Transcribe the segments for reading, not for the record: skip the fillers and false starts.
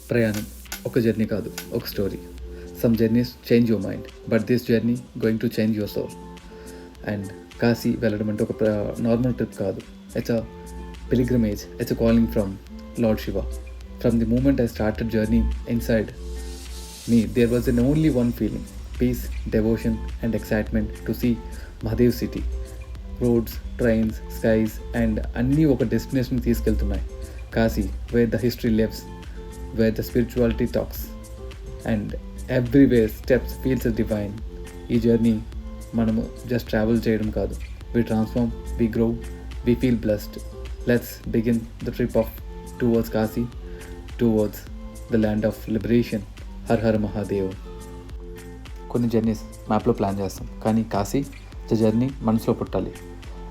ప్రయాణం ఒక జర్నీ కాదు, ఒక story. Some journeys change your mind, but this journey going to change your soul. And Kashi వెళ్ళడం అంటే ఒక నార్మల్ ట్రిప్ కాదు. It's a pilgrimage, it's a calling from lord Shiva. From the moment I started journey inside me, there was an only one feeling: peace, devotion and excitement to see Mahadev city. Roads, trains, skies and అన్నీ ఒక destination తీసుకెళ్తున్నాయి. Kashi, where the history lives, where the spirituality talks and everywhere steps feels as divine. ఈ journey మనము just travel చేయడం కాదు, we transform, we grow, we feel blessed. Let's begin the trip of towards Kashi, towards the land of liberation. Her her Mahadev. కొన్ని journeys మ్యాప్లో plan చేస్తాం, కానీ Kashi journey మనసులో పుట్టాలి.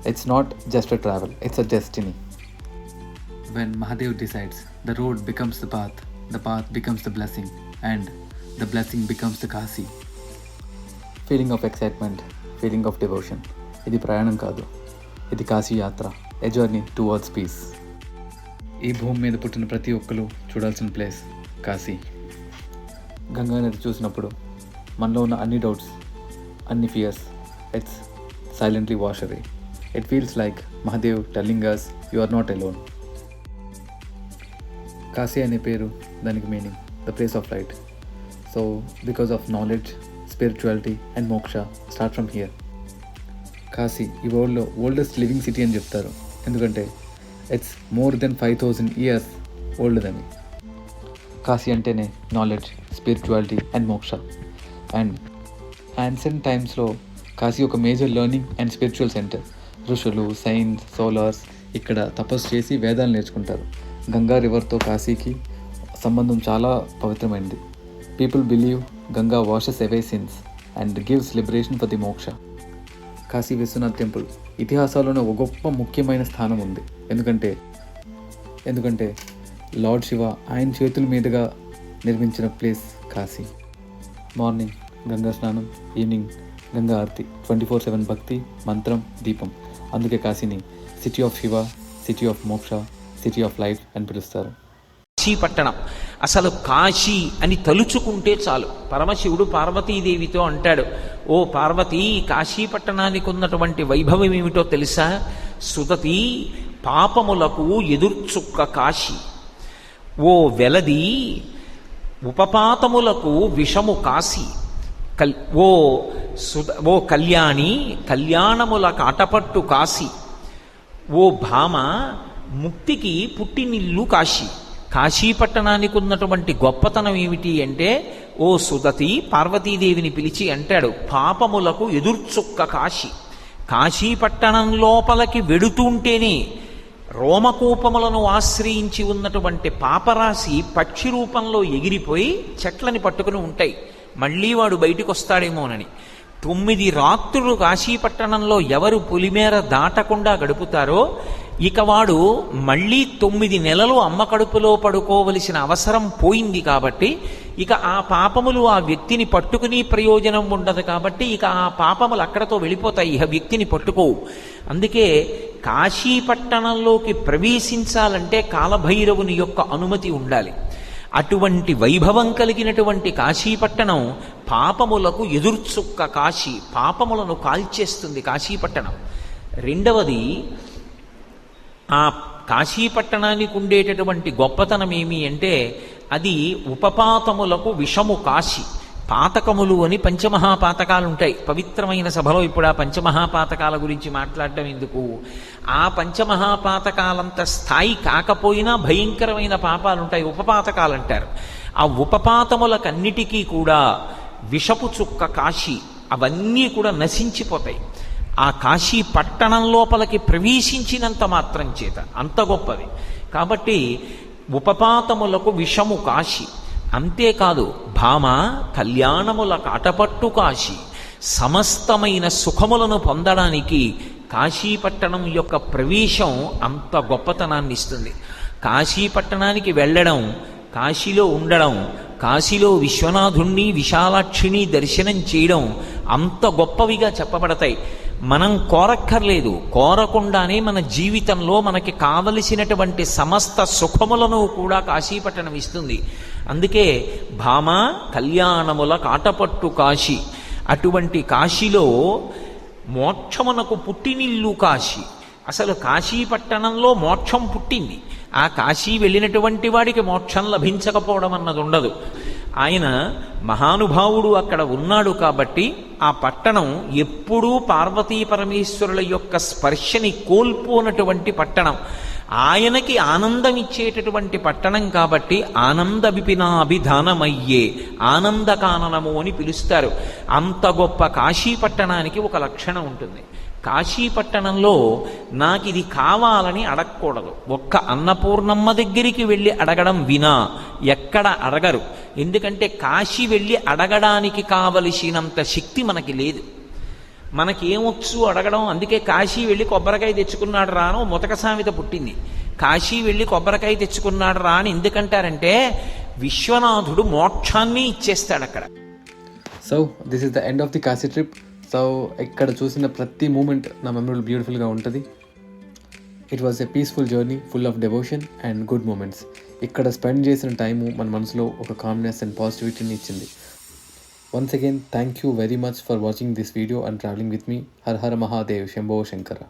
It's not just a travel, it's a destiny. When Mahadev decides, the road becomes the path becomes the blessing and the blessing becomes the Kashi. Feeling of excitement, feeling of devotion. ఇది ప్రయాణం కాదు, ఇది కాశీ యాత్ర, a journey towards piece. ఈ భూమి మీద పుట్టిన ప్రతి ఒక్కరు చూడాల్సిన ప్లేస్ కాశీ. గంగా నది చూసినప్పుడు మనలో ఉన్న అన్ని డౌట్స్, అన్ని fears, it's silently wash away. It feels like Mahadev telling us you are not alone. Kashi అనే పేరు, దానికి meaning the place of light. So because of knowledge, spirituality and moksha start from here. Kashi ఈ వరల్డ్లో ఓల్డెస్ట్ లివింగ్ సిటీ అని చెప్తారు, ఎందుకంటే it's more than 5000 years old అని. కాశీ అంటేనే knowledge, spirituality and moksha. And ancient టైమ్స్లో కాశీ ఒక major learning and spiritual centre. ఋషులు, సైన్స్, సోలార్స్ ఇక్కడ తపస్సు చేసి వేదాలు నేర్చుకుంటారు. గంగా రివర్తో కాశీకి సంబంధం చాలా పవిత్రమైనది. People believe Ganga washes away since and gives liberation for the మోక్ష. కాశీ విశ్వనాథ్ టెంపుల్ ఇతిహాసాల్లోనే ఒక గొప్ప ముఖ్యమైన స్థానం ఉంది. ఎందుకంటే లార్డ్ శివ ఆయన చేతుల మీదుగా నిర్మించిన ప్లేస్ కాశీ. మార్నింగ్ గంగా స్నానం, ఈవినింగ్ గంగా ఆరతి, 24/7 భక్తి, మంత్రం, దీపం. అందుకే కాశీని city of Shiva, city of moksha, city of life అని పిలుస్తారు. కాశీపట్టణం అసలు కాశీ అని తలుచుకుంటే చాలు. పరమశివుడు పార్వతీదేవితో అంటాడు, ఓ పార్వతీ, కాశీపట్టణానికి ఉన్నటువంటి వైభవం ఏమిటో తెలుసా? సుదతి పాపములకు ఎదుర్చుక్క కాశీ. ఓ వెలది ఉపపాతములకు విషము కాశీ. ఓ కళ్యాణి కళ్యాణముల కాటపట్టు కాశీ. ఓ భామ ముక్తికి పుట్టినిల్లు కాశీ. కాశీపట్టణానికి ఉన్నటువంటి గొప్పతనం ఏమిటి అంటే, ఓ సుదతి పార్వతీదేవిని పిలిచి అంటాడు, పాపములకు ఎదుర్చుక్క కాశీ. కాశీపట్టణం లోపలికి వెడుతుంటేనే రోమకూపములను ఆశ్రయించి ఉన్నటువంటి పాపరాశి పక్షి రూపంలో ఎగిరిపోయి చెట్లని పట్టుకుని ఉంటాయి. మళ్ళీ వాడు బయటికి వస్తాడేమోనని 9 రాత్రులు కాశీపట్టణంలో ఎవరు పులిమేర దాటకుండా గడుపుతారో ఇక వాడు మళ్ళీ 9 నెలలు అమ్మ కడుపులో పడుకోవలసిన అవసరం పోయింది. కాబట్టి ఇక ఆ పాపములు ఆ వ్యక్తిని పట్టుకుని ప్రయోజనం ఉండదు. కాబట్టి ఇక ఆ పాపములు అక్కడతో వెళ్ళిపోతాయి, ఇక వ్యక్తిని పట్టుకోవు. అందుకే కాశీపట్టణంలోకి ప్రవేశించాలంటే కాలభైరవుని యొక్క అనుమతి ఉండాలి. అటువంటి వైభవం కలిగినటువంటి కాశీపట్టణం పాపములకు ఎదుర్చుక్క కాశీ. పాపములను కాల్చేస్తుంది కాశీపట్టణం. రెండవది, ఆ కాశీపట్టణానికి ఉండేటటువంటి గొప్పతనం ఏమి అంటే, అది ఉపపాతములకు విషము కాశీ. పాతకములు అని పంచమహాపాతకాలు ఉంటాయి. పవిత్రమైన సభలో ఇప్పుడు ఆ పంచమహాపాతకాల గురించి మాట్లాడడం ఎందుకు? ఆ పంచమహాపాతకాలంత స్థాయి కాకపోయినా భయంకరమైన పాపాలు ఉంటాయి, ఉపపాతకాలు అంటారు. ఆ ఉపపాతములకన్నిటికీ కూడా విషపు చుక్క కాశీ. అవన్నీ కూడా నశించిపోతాయి ఆ కాశీ పట్టణం లోపలికి ప్రవేశించినంత మాత్రం చేత. అంత గొప్పది. కాబట్టి ఉపపాతములకు విషము కాశీ. అంతేకాదు, భామ కళ్యాణముల కాటపట్టు కాశీ. సమస్తమైన సుఖములను పొందడానికి కాశీపట్టణం యొక్క ప్రవేశం అంత గొప్పతనాన్ని ఇస్తుంది. కాశీపట్టణానికి వెళ్ళడం, కాశీలో ఉండడం, కాశీలో విశ్వనాథుణ్ణి విశాలాక్షిని దర్శనం చేయడం అంత గొప్పవిగా చెప్పబడతాయి. మనం కోరక్కర్లేదు, కోరకుండానే మన జీవితంలో మనకి కావలసినటువంటి సమస్త సుఖములను కూడా కాశీపట్టణం ఇస్తుంది. అందుకే భామ కళ్యాణముల కాటపట్టు కాశీ. అటువంటి కాశీలో మోక్షమునకు పుట్టినిల్లు కాశీ. అసలు కాశీపట్టణంలో మోక్షం పుట్టింది. ఆ కాశీ వెళ్ళినటువంటి వాడికి మోక్షం లభించకపోవడం అన్నది ఉండదు. ఆయన మహానుభావుడు అక్కడ ఉన్నాడు కాబట్టి ఆ పట్టణం ఎప్పుడూ పార్వతీ పరమేశ్వరుల యొక్క స్పర్శని కోల్పోనటువంటి పట్టణం. ఆయనకి ఆనందం ఇచ్చేటటువంటి పట్టణం కాబట్టి ఆనంద విపినాభిధానమయ్యే ఆనందకాననము అని పిలుస్తారు. అంత గొప్ప కాశీ పట్టణానికి ఒక లక్షణం ఉంటుంది. కాశీపట్టణంలో నాకు ఇది కావాలని అడగకూడదు. ఒక్క అన్నపూర్ణమ్మ దగ్గరికి వెళ్ళి అడగడం వినా ఎక్కడ అడగరు. ఎందుకంటే కాశీ వెళ్ళి అడగడానికి కావలసినంత శక్తి మనకి లేదు. మనకేమొచ్చు అడగడం. అందుకే కాశీ వెళ్ళి కొబ్బరికాయ తెచ్చుకున్నాడు రా అని ముతక సామెత పుట్టింది. కాశీ వెళ్ళి కొబ్బరికాయ తెచ్చుకున్నాడు రా అని ఎందుకంటారంటే విశ్వనాథుడు మోక్షాన్ని ఇచ్చేస్తాడు అక్కడ. So this is the end of the Kashi trip. సో ఇక్కడ చూసిన ప్రతి మూమెంట్ నా మెమరీ బ్యూటిఫుల్గా ఉంటుంది. It was a peaceful journey full of devotion and good moments. ఇక్కడ స్పెండ్ చేసిన టైము మన మనసులో ఒక కామ్నెస్ అండ్ పాజిటివిటీని ఇచ్చింది. Once again, thank you very much for watching this video and traveling with me. Har Har Mahadev, Shambho Shankara.